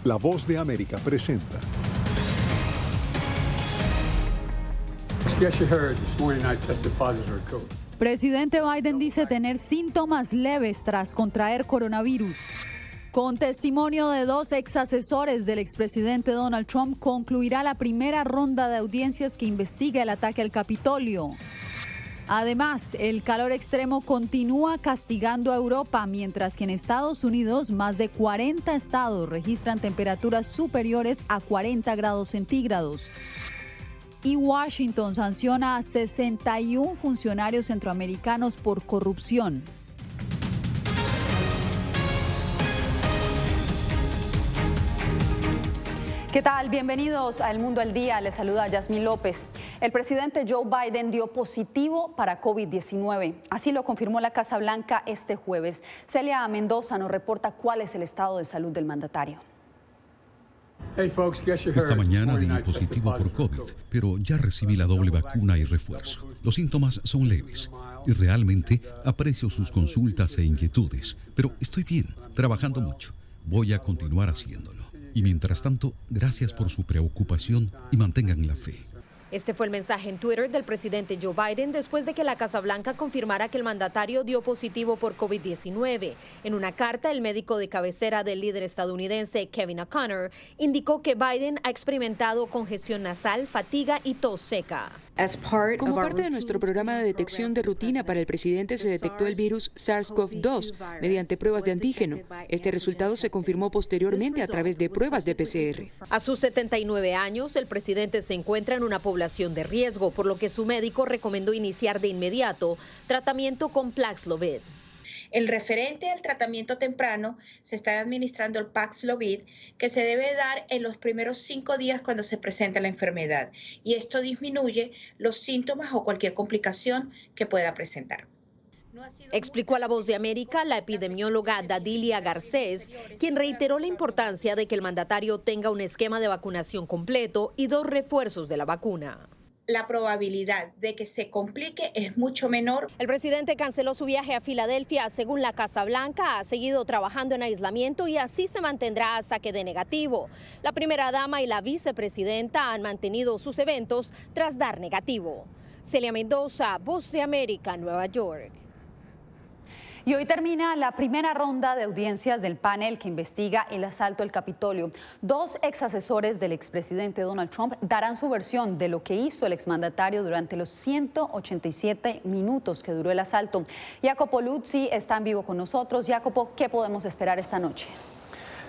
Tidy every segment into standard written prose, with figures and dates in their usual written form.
La Voz de América presenta. Presidente Biden dice tener síntomas leves tras contraer coronavirus. Con testimonio de dos ex asesores del expresidente Donald Trump, concluirá la primera ronda de audiencias que investiga el ataque al Capitolio. Además, el calor extremo continúa castigando a Europa, mientras que en Estados Unidos más de 40 estados registran temperaturas superiores a 40 grados centígrados. Y Washington sanciona a 61 funcionarios centroamericanos por corrupción. ¿Qué tal? Bienvenidos a El Mundo al Día. Les saluda Yasmín López. El presidente Joe Biden dio positivo para COVID-19. Así lo confirmó la Casa Blanca este jueves. Celia Mendoza nos reporta cuál es el estado de salud del mandatario. Esta mañana di positivo por COVID, pero ya recibí la doble vacuna y refuerzo. Los síntomas son leves y realmente aprecio sus consultas e inquietudes, pero estoy bien, trabajando mucho. Voy a continuar haciéndolo. Y mientras tanto, gracias por su preocupación y mantengan la fe. Este fue el mensaje en Twitter del presidente Joe Biden después de que la Casa Blanca confirmara que el mandatario dio positivo por COVID-19. En una carta, el médico de cabecera del líder estadounidense, Kevin O'Connor, indicó que Biden ha experimentado congestión nasal, fatiga y tos seca. Como parte de nuestro programa de detección de rutina para el presidente, se detectó el virus SARS-CoV-2 mediante pruebas de antígeno. Este resultado se confirmó posteriormente a través de pruebas de PCR. A sus 79 años, el presidente se encuentra en una población de riesgo, por lo que su médico recomendó iniciar de inmediato tratamiento con Paxlovid. El referente al tratamiento temprano se está administrando el Paxlovid, que se debe dar en los primeros 5 días cuando se presenta la enfermedad, y esto disminuye los síntomas o cualquier complicación que pueda presentar. Explicó a La Voz de América la epidemióloga Dadilia Garcés, quien reiteró la importancia de que el mandatario tenga un esquema de vacunación completo y 2 refuerzos de la vacuna. La probabilidad de que se complique es mucho menor. El presidente canceló su viaje a Filadelfia. Según la Casa Blanca, ha seguido trabajando en aislamiento y así se mantendrá hasta que dé negativo. La primera dama y la vicepresidenta han mantenido sus eventos tras dar negativo. Celia Mendoza, Voz de América, Nueva York. Y hoy termina la primera ronda de audiencias del panel que investiga el asalto al Capitolio. 2 ex asesores del expresidente Donald Trump darán su versión de lo que hizo el exmandatario durante los 187 minutos que duró el asalto. Jacopo Luzzi está en vivo con nosotros. Jacopo, ¿qué podemos esperar esta noche?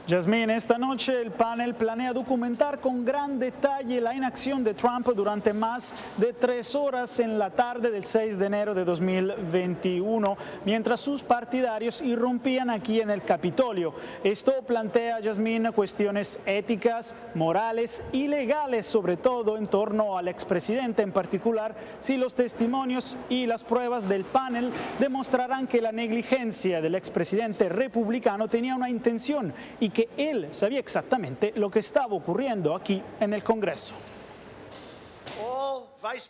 Yasmín, esta noche el panel planea documentar con gran detalle la inacción de Trump durante más de 3 horas en la tarde del 6 de enero de 2021, mientras sus partidarios irrumpían aquí en el Capitolio. Esto plantea, Yasmín, cuestiones éticas, morales y legales, sobre todo en torno al expresidente, en particular si los testimonios y las pruebas del panel demostrarán que la negligencia del expresidente republicano tenía una intención y que él sabía exactamente lo que estaba ocurriendo aquí en el Congreso.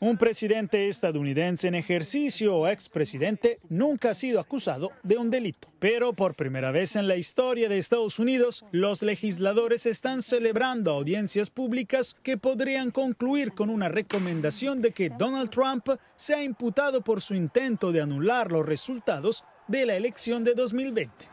Un presidente estadounidense en ejercicio o expresidente nunca ha sido acusado de un delito. Pero por primera vez en la historia de Estados Unidos, los legisladores están celebrando audiencias públicas que podrían concluir con una recomendación de que Donald Trump sea imputado por su intento de anular los resultados de la elección de 2020.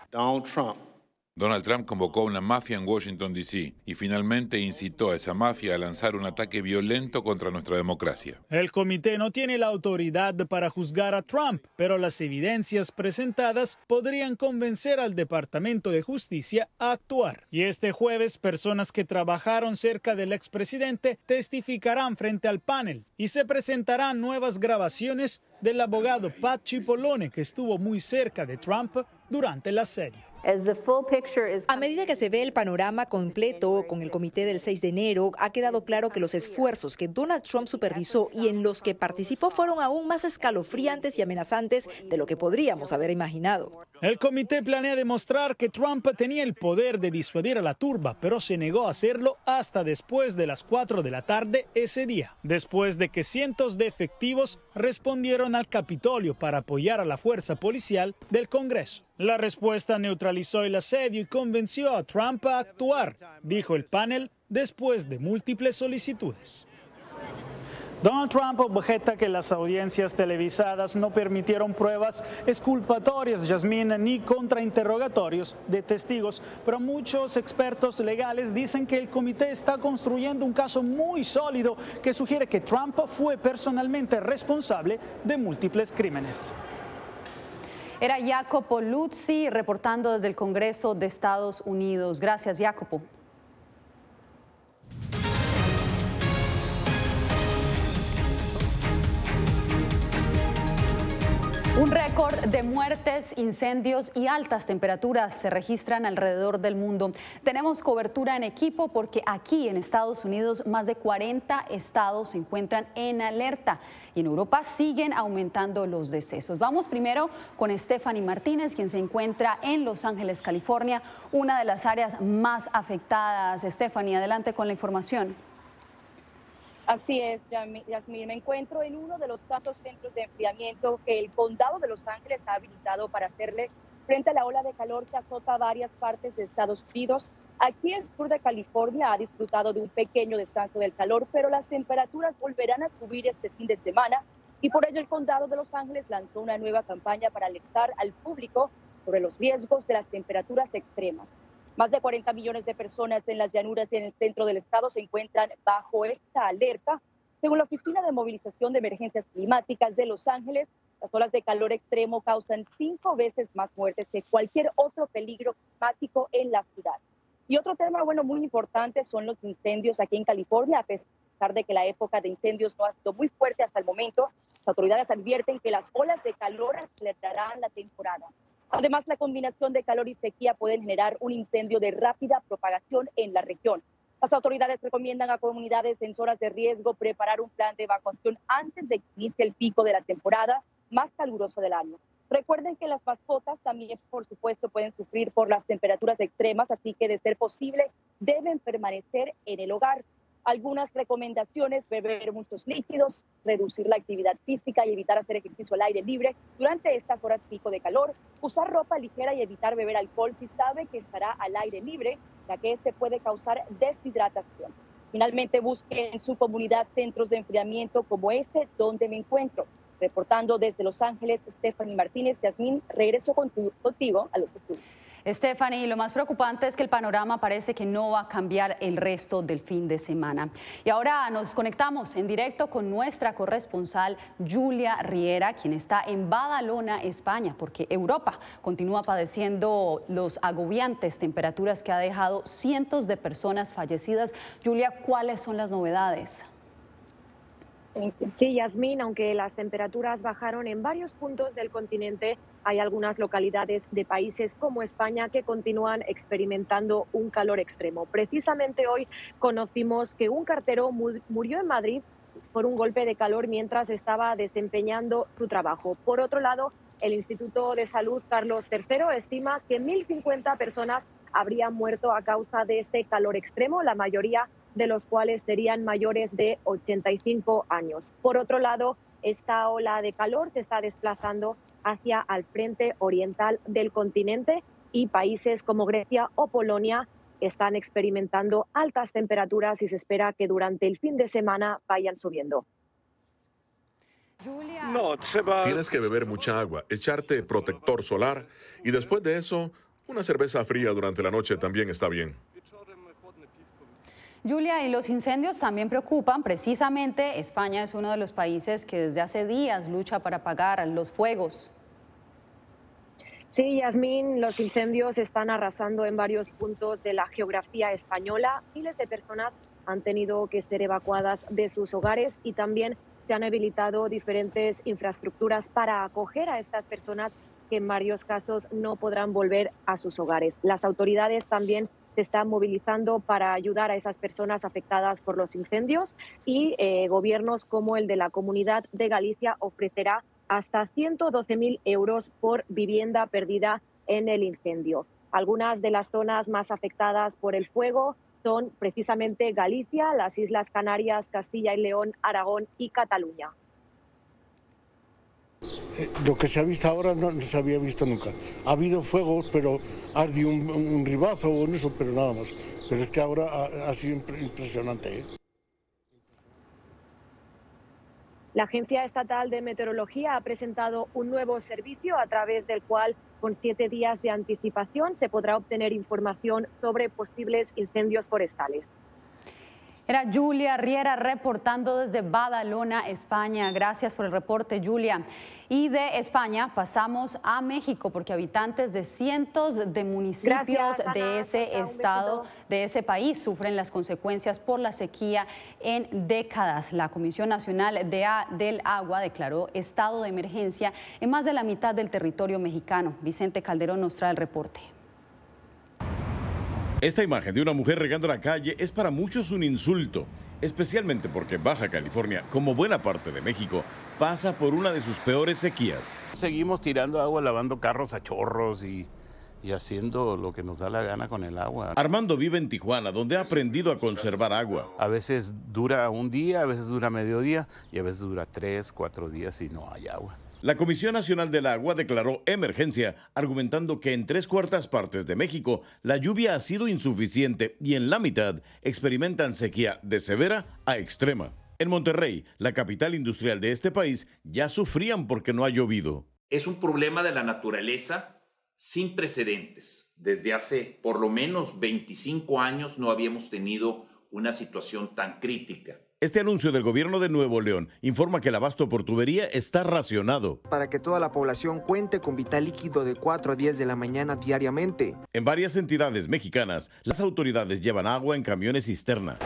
Donald Trump convocó a una mafia en Washington, D.C. y finalmente incitó a esa mafia a lanzar un ataque violento contra nuestra democracia. El comité no tiene la autoridad para juzgar a Trump, pero las evidencias presentadas podrían convencer al Departamento de Justicia a actuar. Y este jueves, personas que trabajaron cerca del expresidente testificarán frente al panel y se presentarán nuevas grabaciones del abogado Pat Cipollone, que estuvo muy cerca de Trump durante la serie. A medida que se ve el panorama completo con el comité del 6 de enero, ha quedado claro que los esfuerzos que Donald Trump supervisó y en los que participó fueron aún más escalofriantes y amenazantes de lo que podríamos haber imaginado. El comité planea demostrar que Trump tenía el poder de disuadir a la turba, pero se negó a hacerlo hasta después de las 4 de la tarde ese día, después de que cientos de efectivos respondieron al Capitolio para apoyar a la fuerza policial del Congreso. La respuesta neutralizó el asedio y convenció a Trump a actuar, dijo el panel, después de múltiples solicitudes. Donald Trump objeta que las audiencias televisadas no permitieron pruebas exculpatorias, Yasmín, ni contrainterrogatorios de testigos, pero muchos expertos legales dicen que el comité está construyendo un caso muy sólido que sugiere que Trump fue personalmente responsable de múltiples crímenes. Era Jacopo Luzzi reportando desde el Congreso de Estados Unidos. Gracias, Jacopo. Un récord de muertes, incendios y altas temperaturas se registran alrededor del mundo. Tenemos cobertura en equipo porque aquí en Estados Unidos más de 40 estados se encuentran en alerta y en Europa siguen aumentando los decesos. Vamos primero con Stephanie Martínez, quien se encuentra en Los Ángeles, California, una de las áreas más afectadas. Stephanie, adelante con la información. Así es, Yasmín, me encuentro en uno de los tantos centros de enfriamiento que el condado de Los Ángeles ha habilitado para hacerle frente a la ola de calor que azota varias partes de Estados Unidos. Aquí el sur de California ha disfrutado de un pequeño descanso del calor, pero las temperaturas volverán a subir este fin de semana y por ello el condado de Los Ángeles lanzó una nueva campaña para alertar al público sobre los riesgos de las temperaturas extremas. Más de 40 millones de personas en las llanuras y en el centro del estado se encuentran bajo esta alerta. Según la Oficina de Movilización de Emergencias Climáticas de Los Ángeles, las olas de calor extremo causan 5 veces más muertes que cualquier otro peligro climático en la ciudad. Y otro tema, muy importante son los incendios aquí en California. A pesar de que la época de incendios no ha sido muy fuerte hasta el momento, las autoridades advierten que las olas de calor acelerarán la temporada. Además, la combinación de calor y sequía puede generar un incendio de rápida propagación en la región. Las autoridades recomiendan a comunidades en zonas de riesgo preparar un plan de evacuación antes de que inicie el pico de la temporada más calurosa del año. Recuerden que las mascotas también, por supuesto, pueden sufrir por las temperaturas extremas, así que de ser posible deben permanecer en el hogar. Algunas recomendaciones: beber muchos líquidos, reducir la actividad física y evitar hacer ejercicio al aire libre durante estas horas pico de calor, usar ropa ligera y evitar beber alcohol si sabe que estará al aire libre, ya que este puede causar deshidratación. Finalmente, busque en su comunidad centros de enfriamiento como este donde me encuentro. Reportando desde Los Ángeles, Stephanie Martínez. Yasmín, regreso contigo a los estudios. Stephanie, lo más preocupante es que el panorama parece que no va a cambiar el resto del fin de semana. Y ahora nos conectamos en directo con nuestra corresponsal Julia Riera, quien está en Badalona, España, porque Europa continúa padeciendo los agobiantes temperaturas que ha dejado cientos de personas fallecidas. Julia, ¿cuáles son las novedades? Sí, Yasmín, aunque las temperaturas bajaron en varios puntos del continente, hay algunas localidades de países como España que continúan experimentando un calor extremo. Precisamente hoy conocimos que un cartero murió en Madrid por un golpe de calor mientras estaba desempeñando su trabajo. Por otro lado, el Instituto de Salud Carlos III estima que 1.050 personas habrían muerto a causa de este calor extremo, la mayoría de los cuales serían mayores de 85 años. Por otro lado, esta ola de calor se está desplazando hacia el frente oriental del continente y países como Grecia o Polonia están experimentando altas temperaturas y se espera que durante el fin de semana vayan subiendo. Tienes que beber mucha agua, echarte protector solar y después de eso, una cerveza fría durante la noche también está bien. Julia, y los incendios también preocupan. Precisamente España es uno de los países que desde hace días lucha para apagar los fuegos. Sí, Yasmín, los incendios están arrasando en varios puntos de la geografía española. Miles de personas han tenido que ser evacuadas de sus hogares y también se han habilitado diferentes infraestructuras para acoger a estas personas que en varios casos no podrán volver a sus hogares. Las autoridades también se están movilizando para ayudar a esas personas afectadas por los incendios y gobiernos como el de la Comunidad de Galicia ofrecerá hasta 112.000 euros por vivienda perdida en el incendio. Algunas de las zonas más afectadas por el fuego son precisamente Galicia, las Islas Canarias, Castilla y León, Aragón y Cataluña. Lo que se ha visto ahora no se había visto nunca. Ha habido fuegos, pero ardió un ribazo o eso, pero nada más. Pero es que ahora ha sido impresionante, ¿eh? La Agencia Estatal de Meteorología ha presentado un nuevo servicio a través del cual, con 7 días de anticipación, se podrá obtener información sobre posibles incendios forestales. Era Julia Riera reportando desde Badalona, España. Gracias por el reporte, Julia. Y de España pasamos a México porque habitantes de cientos de municipios de ese estado, de ese país, sufren las consecuencias por la sequía en décadas. La Comisión Nacional del Agua declaró estado de emergencia en más de la mitad del territorio mexicano. Vicente Calderón nos trae el reporte. Esta imagen de una mujer regando la calle es para muchos un insulto, especialmente porque Baja California, como buena parte de México, pasa por una de sus peores sequías. Seguimos tirando agua, lavando carros a chorros y haciendo lo que nos da la gana con el agua. Armando vive en Tijuana, donde ha aprendido a conservar agua. A veces dura un día, a veces dura mediodía y a veces dura 3, 4 días y no hay agua. La Comisión Nacional del Agua declaró emergencia, argumentando que en 3/4 partes de México la lluvia ha sido insuficiente y en la mitad experimentan sequía de severa a extrema. En Monterrey, la capital industrial de este país, ya sufrían porque no ha llovido. Es un problema de la naturaleza sin precedentes. Desde hace por lo menos 25 años no habíamos tenido una situación tan crítica. Este anuncio del gobierno de Nuevo León informa que el abasto por tubería está racionado. Para que toda la población cuente con vital líquido de 4 a 10 de la mañana diariamente. En varias entidades mexicanas, las autoridades llevan agua en camiones cisterna.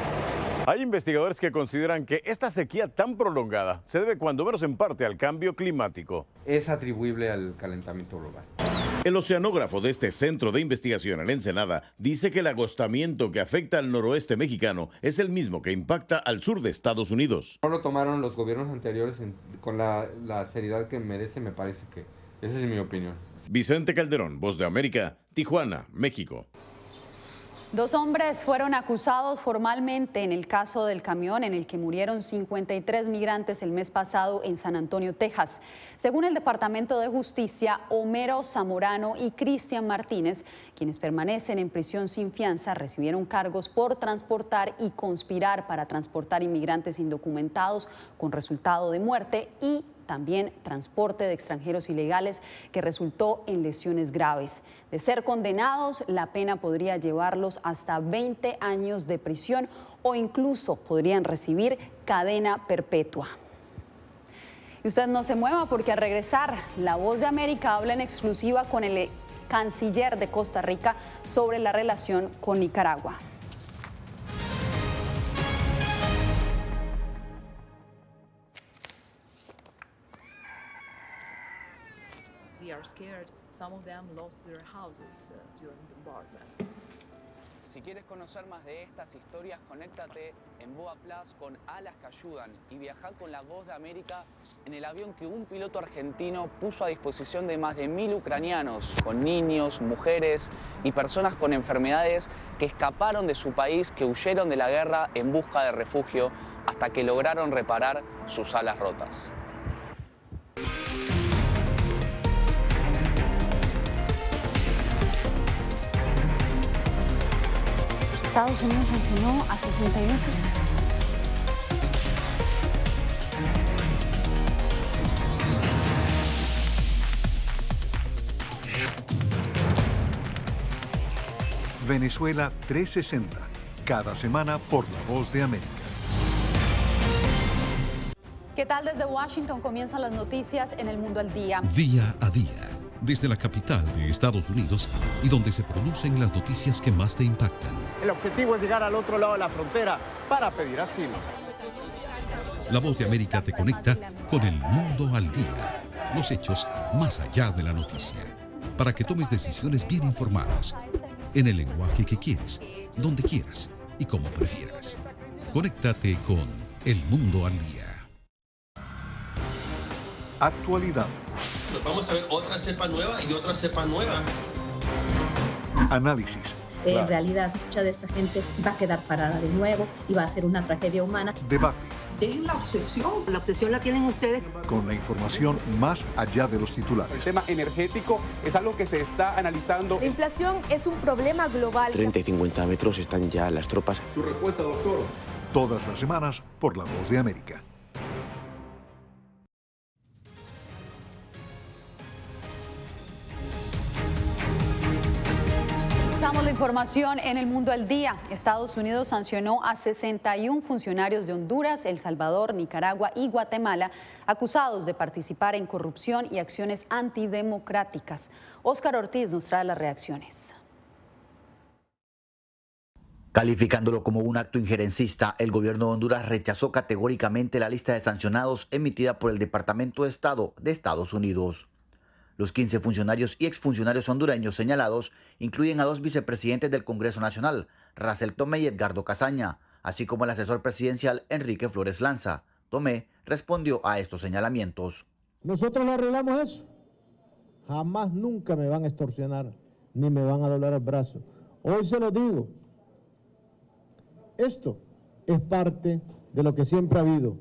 Hay investigadores que consideran que esta sequía tan prolongada se debe cuando menos en parte al cambio climático. Es atribuible al calentamiento global. El oceanógrafo de este centro de investigación en Ensenada dice que el agostamiento que afecta al noroeste mexicano es el mismo que impacta al sur de Estados Unidos. No lo tomaron los gobiernos anteriores con la seriedad que merece, me parece que esa es mi opinión. Vicente Calderón, Voz de América, Tijuana, México. 2 hombres fueron acusados formalmente en el caso del camión en el que murieron 53 migrantes el mes pasado en San Antonio, Texas. Según el Departamento de Justicia, Homero Zamorano y Cristian Martínez, quienes permanecen en prisión sin fianza, recibieron cargos por transportar y conspirar para transportar inmigrantes indocumentados con resultado de muerte y también transporte de extranjeros ilegales que resultó en lesiones graves. De ser condenados, la pena podría llevarlos hasta 20 años de prisión o incluso podrían recibir cadena perpetua. Y usted no se mueva porque al regresar, La Voz de América habla en exclusiva con el canciller de Costa Rica sobre la relación con Nicaragua. Si quieres conocer más de estas historias, conéctate en Boa Plus con Alas que Ayudan y viaja con La Voz de América en el avión que un piloto argentino puso a disposición de más de 1000 ucranianos, con niños, mujeres y personas con enfermedades que escaparon de su país, que huyeron de la guerra en busca de refugio hasta que lograron reparar sus alas rotas. Estados Unidos sancionó a 68. Venezuela 360, cada semana por La Voz de América. ¿Qué tal? Desde Washington comienzan las noticias en El Mundo al Día. Día a día, desde la capital de Estados Unidos y donde se producen las noticias que más te impactan. El objetivo es llegar al otro lado de la frontera para pedir asilo. La Voz de América te conecta con El Mundo al Día. Los hechos más allá de la noticia. Para que tomes decisiones bien informadas. En el lenguaje que quieres, donde quieras y como prefieras. Conéctate con El Mundo al Día. Actualidad. Pues vamos a ver otra cepa nueva y otra cepa nueva. Análisis. En realidad, mucha de esta gente va a quedar parada de nuevo y va a ser una tragedia humana. Debate. Dejen la obsesión. La obsesión la tienen ustedes. Con la información más allá de los titulares. El tema energético es algo que se está analizando. La inflación es un problema global. 30 y 50 metros están ya las tropas. Su respuesta, doctor. Todas las semanas por La Voz de América. La información en el mundo al día. Estados Unidos sancionó a 61 funcionarios de Honduras, El Salvador, Nicaragua y Guatemala, acusados de participar en corrupción y acciones antidemocráticas. Óscar Ortiz nos trae las reacciones. Calificándolo como un acto injerencista, el gobierno de Honduras rechazó categóricamente la lista de sancionados emitida por el Departamento de Estado de Estados Unidos. Los 15 funcionarios y exfuncionarios hondureños señalados incluyen a 2 vicepresidentes del Congreso Nacional, Racel Tomé y Edgardo Casaña, así como el asesor presidencial Enrique Flores Lanza. Tomé respondió a estos señalamientos. Nosotros le arreglamos eso. Jamás, nunca me van a extorsionar, ni me van a doblar el brazo. Hoy se lo digo. Esto es parte de lo que siempre ha habido.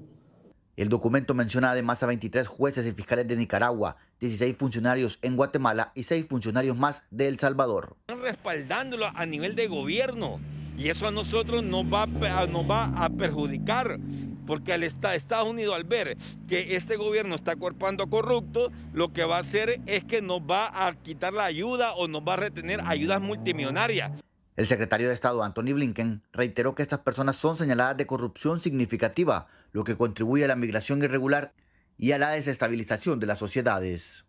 El documento menciona además a 23 jueces y fiscales de Nicaragua, 16 funcionarios en Guatemala y 6 funcionarios más de El Salvador. Respaldándolo a nivel de gobierno, y eso a nosotros nos va a perjudicar, porque al Estados Unidos, al ver que este gobierno está acuerpando a corruptos, lo que va a hacer es que nos va a quitar la ayuda o nos va a retener ayudas multimillonarias. El secretario de Estado, Antony Blinken, reiteró que estas personas son señaladas de corrupción significativa, lo que contribuye a la migración irregular y a la desestabilización de las sociedades.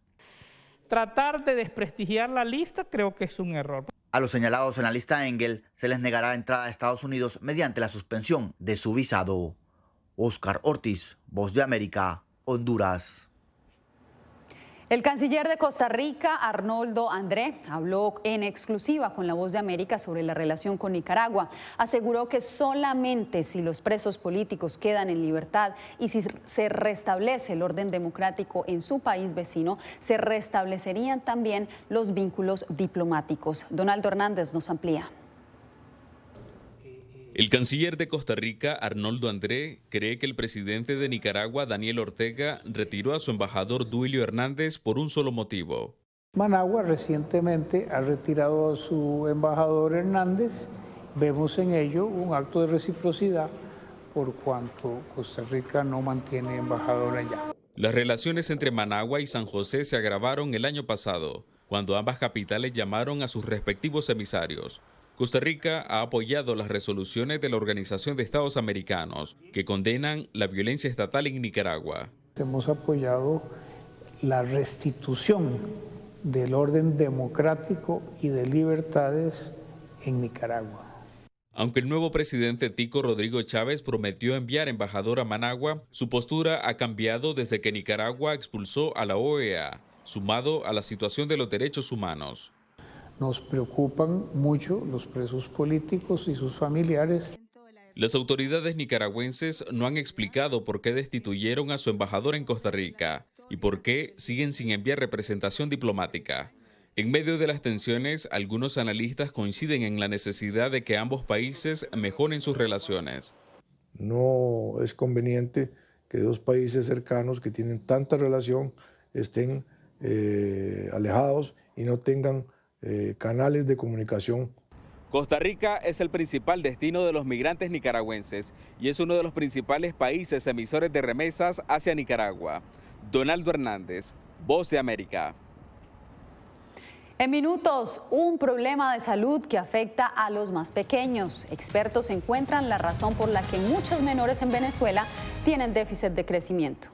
Tratar de desprestigiar la lista creo que es un error. A los señalados en la lista Engel se les negará entrada a Estados Unidos mediante la suspensión de su visado. Óscar Ortiz, Voz de América, Honduras. El canciller de Costa Rica, Arnoldo André, habló en exclusiva con La Voz de América sobre la relación con Nicaragua. Aseguró que solamente si los presos políticos quedan en libertad y si se restablece el orden democrático en su país vecino, se restablecerían también los vínculos diplomáticos. Donaldo Hernández nos amplía. El canciller de Costa Rica, Arnoldo André, cree que el presidente de Nicaragua, Daniel Ortega, retiró a su embajador Duilio Hernández por un solo motivo. Managua recientemente ha retirado a su embajador Hernández. Vemos en ello un acto de reciprocidad por cuanto Costa Rica no mantiene embajador allá. Las relaciones entre Managua y San José se agravaron el año pasado, cuando ambas capitales llamaron a sus respectivos emisarios. Costa Rica ha apoyado las resoluciones de la Organización de Estados Americanos que condenan la violencia estatal en Nicaragua. Hemos apoyado la restitución del orden democrático y de libertades en Nicaragua. Aunque el nuevo presidente Tico Rodrigo Chávez prometió enviar embajador a Managua, su postura ha cambiado desde que Nicaragua expulsó a la OEA, sumado a la situación de los derechos humanos. Nos preocupan mucho los presos políticos y sus familiares. Las autoridades nicaragüenses no han explicado por qué destituyeron a su embajador en Costa Rica y por qué siguen sin enviar representación diplomática. En medio de las tensiones, algunos analistas coinciden en la necesidad de que ambos países mejoren sus relaciones. No es conveniente que dos países cercanos que tienen tanta relación estén alejados y no tengan canales de comunicación. Costa Rica es el principal destino de los migrantes nicaragüenses y es uno de los principales países emisores de remesas hacia Nicaragua. Donaldo Hernández, Voz de América. En minutos, un problema de salud que afecta a los más pequeños. Expertos encuentran la razón por la que muchos menores en Venezuela tienen déficit de crecimiento.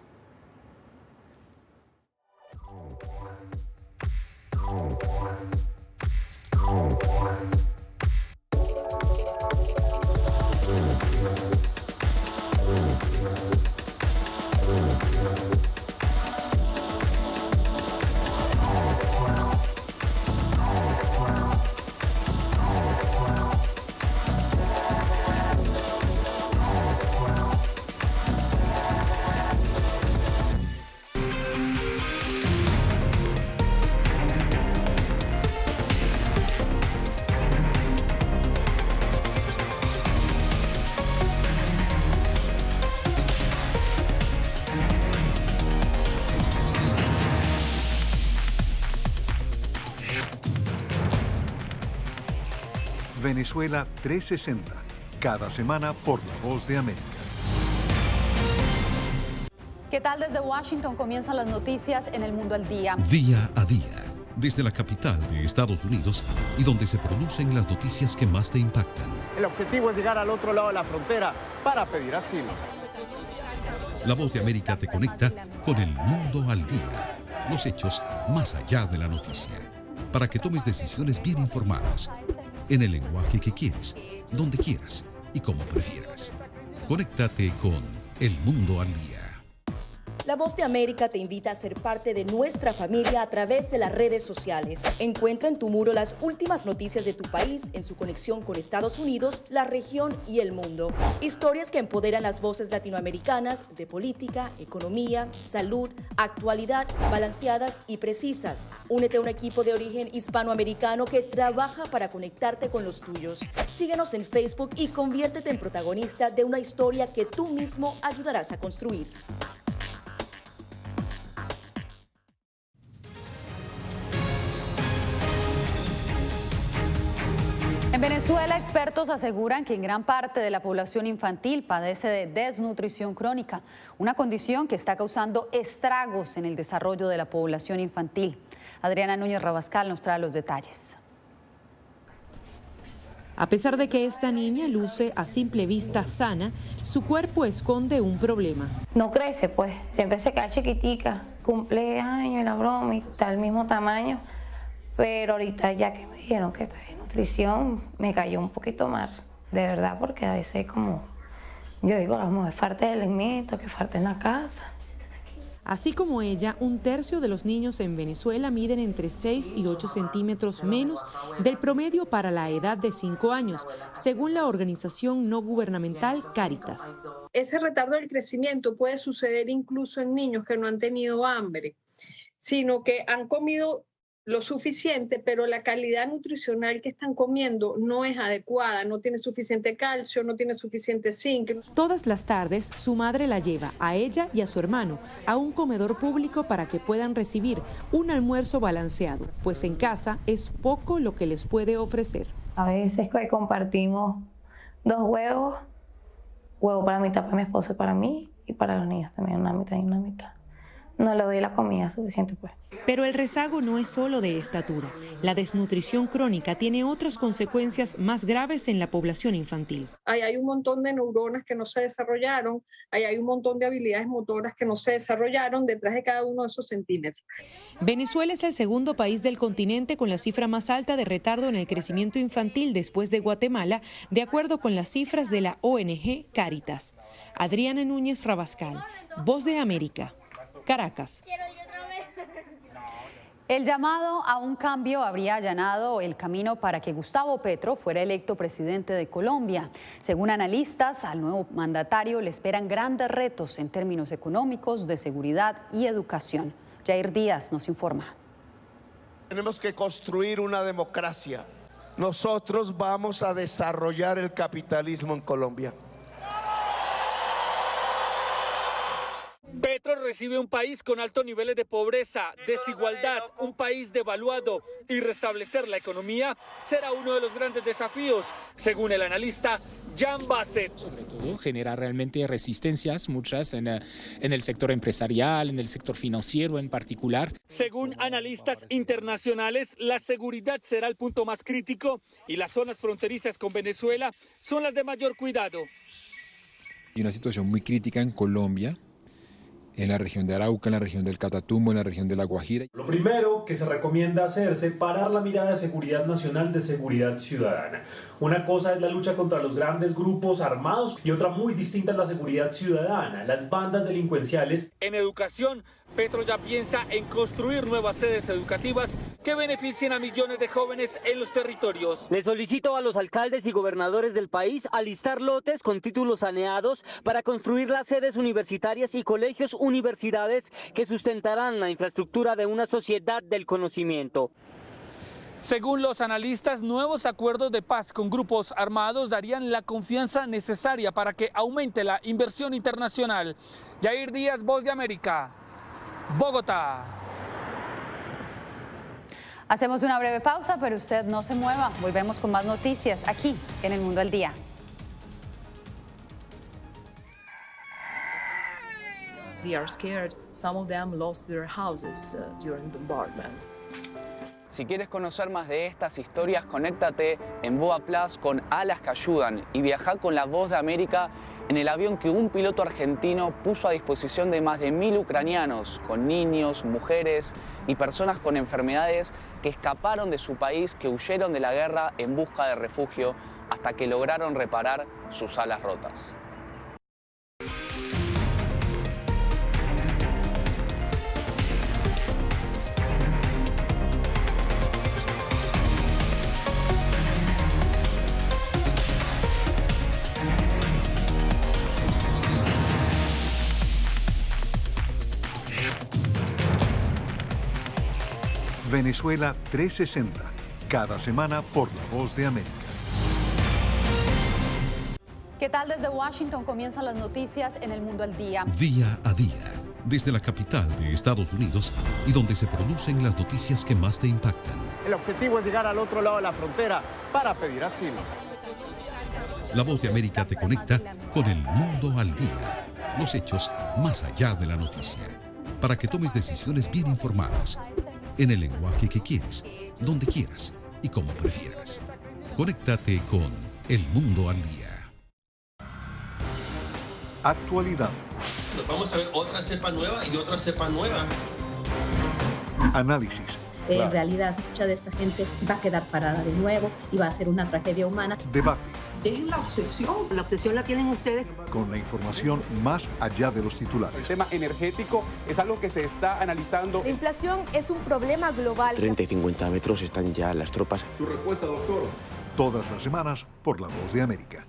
Venezuela 360, cada semana por La Voz de América. ¿Qué tal? Desde Washington comienzan las noticias en El Mundo al Día. Día a día, desde la capital de Estados Unidos y donde se producen las noticias que más te impactan. El objetivo es llegar al otro lado de la frontera para pedir asilo. La Voz de América te conecta con El Mundo al Día. Los hechos más allá de la noticia. Para que tomes decisiones bien informadas. En el lenguaje que quieres, donde quieras y como prefieras. Conéctate con El Mundo al Día. La Voz de América te invita a ser parte de nuestra familia a través de las redes sociales. Encuentra en tu muro las últimas noticias de tu país en su conexión con Estados Unidos, la región y el mundo. Historias que empoderan las voces latinoamericanas de política, economía, salud, actualidad, balanceadas y precisas. Únete a un equipo de origen hispanoamericano que trabaja para conectarte con los tuyos. Síguenos en Facebook y conviértete en protagonista de una historia que tú mismo ayudarás a construir. En Venezuela, expertos aseguran que en gran parte de la población infantil padece de desnutrición crónica, una condición que está causando estragos en el desarrollo de la población infantil. Adriana Núñez Rabascal nos trae los detalles. A pesar de que esta niña luce a simple vista sana, su cuerpo esconde un problema. No crece, pues, siempre se queda chiquitica, cumple años y la broma y está del mismo tamaño. Pero ahorita ya que me dijeron que está de nutrición, me cayó un poquito más, de verdad, porque a veces como, yo digo, a lo mejor falta de alimento, que falta en la casa. Así como ella, un tercio de los niños en Venezuela miden entre 6 y 8 centímetros menos del promedio para la edad de 5 años, según la organización no gubernamental Cáritas. Ese retardo del crecimiento puede suceder incluso en niños que no han tenido hambre, sino que han comido lo suficiente, pero la calidad nutricional que están comiendo no es adecuada, no tiene suficiente calcio, no tiene suficiente zinc. Todas las tardes, su madre la lleva a ella y a su hermano a un comedor público para que puedan recibir un almuerzo balanceado, pues en casa es poco lo que les puede ofrecer. A veces compartimos 2 huevos, huevo para mitad para mi esposo y para mí, y para los niños también una mitad y una mitad. No le doy la comida suficiente, pues. Pero el rezago no es solo de estatura. La desnutrición crónica tiene otras consecuencias más graves en la población infantil. Ahí hay un montón de neuronas que no se desarrollaron, ahí hay un montón de habilidades motoras que no se desarrollaron detrás de cada uno de esos centímetros. Venezuela es el segundo país del continente con la cifra más alta de retardo en el crecimiento infantil después de Guatemala, de acuerdo con las cifras de la ONG Cáritas. Adriana Núñez Rabascal, Voz de América, Caracas. El llamado a un cambio habría allanado el camino para que Gustavo Petro fuera electo presidente de Colombia. Según analistas, al nuevo mandatario le esperan grandes retos en términos económicos, de seguridad y educación. Jair Díaz nos informa. Tenemos que construir una democracia. Nosotros vamos a desarrollar el capitalismo en Colombia. Petro recibe un país con altos niveles de pobreza, desigualdad, un país devaluado, y restablecer la economía será uno de los grandes desafíos, según el analista Jan Bassett. Sobre todo genera realmente resistencias, muchas en el sector empresarial, en el sector financiero en particular. Según analistas internacionales, la seguridad será el punto más crítico y las zonas fronterizas con Venezuela son las de mayor cuidado. Hay una situación muy crítica en Colombia, en la región de Arauca, en la región del Catatumbo, en la región de La Guajira. Lo primero que se recomienda hacer es separar la mirada de seguridad nacional de seguridad ciudadana. Una cosa es la lucha contra los grandes grupos armados y otra muy distinta es la seguridad ciudadana, las bandas delincuenciales. En educación, Petro ya piensa en construir nuevas sedes educativas que beneficien a millones de jóvenes en los territorios. Le solicito a los alcaldes y gobernadores del país alistar lotes con títulos saneados para construir las sedes universitarias y colegios universidades que sustentarán la infraestructura de una sociedad del conocimiento. Según los analistas, nuevos acuerdos de paz con grupos armados darían la confianza necesaria para que aumente la inversión internacional. Jair Díaz, Voz de América, Bogotá. Hacemos una breve pausa, pero usted no se mueva. Volvemos con más noticias aquí en El Mundo al Día. They are scared. Some of them lost their houses during bombardments. Si quieres conocer más de estas historias, conéctate en Boa Plus con Alas que Ayudan y viaja con La Voz de América en el avión que un piloto argentino puso a disposición de más de 1000 ucranianos, con niños, mujeres y personas con enfermedades que escaparon de su país, que huyeron de la guerra en busca de refugio hasta que lograron reparar sus alas rotas. Venezuela 360, cada semana por La Voz de América. ¿Qué tal? Desde Washington comienzan las noticias en El Mundo al Día. Día a día, desde la capital de Estados Unidos y donde se producen las noticias que más te impactan. El objetivo es llegar al otro lado de la frontera para pedir asilo. La Voz de América te conecta con El Mundo al Día. Los hechos más allá de la noticia. Para que tomes decisiones bien informadas. En el lenguaje que quieres, donde quieras y como prefieras. Conéctate con El Mundo al Día. Actualidad. Nos vamos a ver otra cepa nueva y otra cepa nueva. Análisis. En realidad, mucha de esta gente va a quedar parada de nuevo y va a ser una tragedia humana. Debate. Dejen la obsesión. La obsesión la tienen ustedes. Con la información más allá de los titulares. El tema energético es algo que se está analizando. La inflación es un problema global. 30 y 50 metros están ya las tropas. Su respuesta, doctor. Todas las semanas por La Voz de América.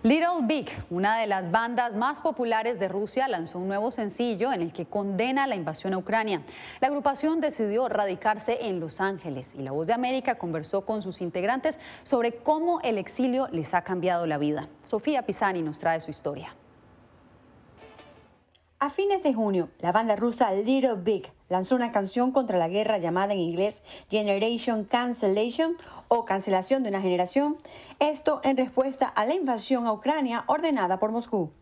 Little Big, una de las bandas más populares de Rusia, lanzó un nuevo sencillo en el que condena la invasión a Ucrania. La agrupación decidió radicarse en Los Ángeles y La Voz de América conversó con sus integrantes sobre cómo el exilio les ha cambiado la vida. Sofía Pisani nos trae su historia. A fines de junio, la banda rusa Little Big lanzó una canción contra la guerra llamada en inglés Generation Cancellation o cancelación de una generación, esto en respuesta a la invasión a Ucrania ordenada por Moscú.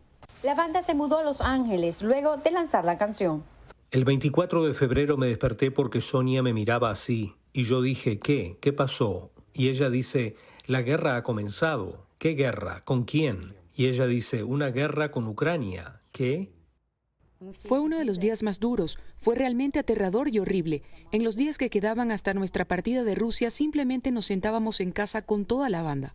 La banda se mudó a Los Ángeles luego de lanzar la canción. El 24 de febrero me desperté porque Sonia me miraba así y yo dije, ¿qué? ¿Qué pasó? Y ella dice, la guerra ha comenzado. ¿Qué guerra? ¿Con quién? Y ella dice, una guerra con Ucrania. ¿Qué? Fue uno de los días más duros, fue realmente aterrador y horrible. En los días que quedaban hasta nuestra partida de Rusia, simplemente nos sentábamos en casa con toda la banda.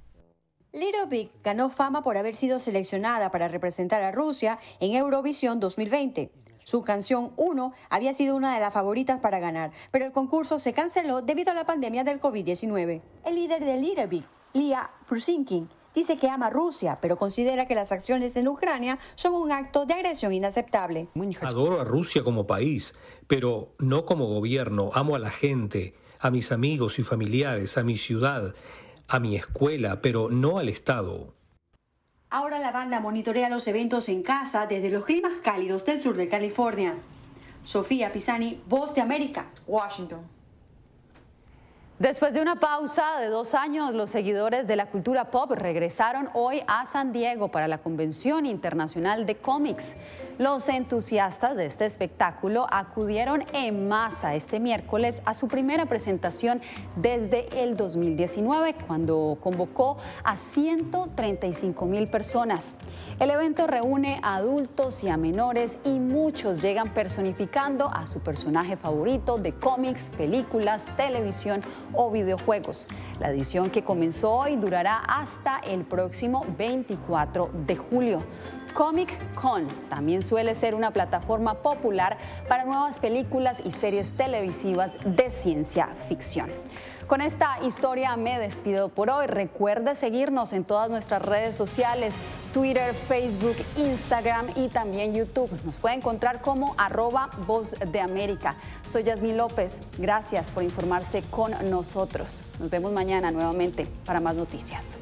Little Big ganó fama por haber sido seleccionada para representar a Rusia en Eurovisión 2020. Su canción 1 había sido una de las favoritas para ganar, pero el concurso se canceló debido a la pandemia del COVID-19. El líder de Little Big, Lia Prusinkin, dice que ama a Rusia, pero considera que las acciones en Ucrania son un acto de agresión inaceptable. Adoro a Rusia como país, pero no como gobierno. Amo a la gente, a mis amigos y familiares, a mi ciudad, a mi escuela, pero no al Estado. Ahora la banda monitorea los eventos en casa desde los climas cálidos del sur de California. Sofía Pisani, Voz de América, Washington. Después de una pausa de 2 años, los seguidores de la cultura pop regresaron hoy a San Diego para la Convención Internacional de Cómics. Los entusiastas de este espectáculo acudieron en masa este miércoles a su primera presentación desde el 2019, cuando convocó a 135,000 personas. El evento reúne a adultos y a menores y muchos llegan personificando a su personaje favorito de cómics, películas, televisión o videojuegos. La edición que comenzó hoy durará hasta el próximo 24 de julio. Comic Con también suele ser una plataforma popular para nuevas películas y series televisivas de ciencia ficción. Con esta historia me despido por hoy. Recuerde seguirnos en todas nuestras redes sociales, Twitter, Facebook, Instagram y también YouTube. Nos puede encontrar como @Voz de América. Soy Yasmín López. Gracias por informarse con nosotros. Nos vemos mañana nuevamente para más noticias.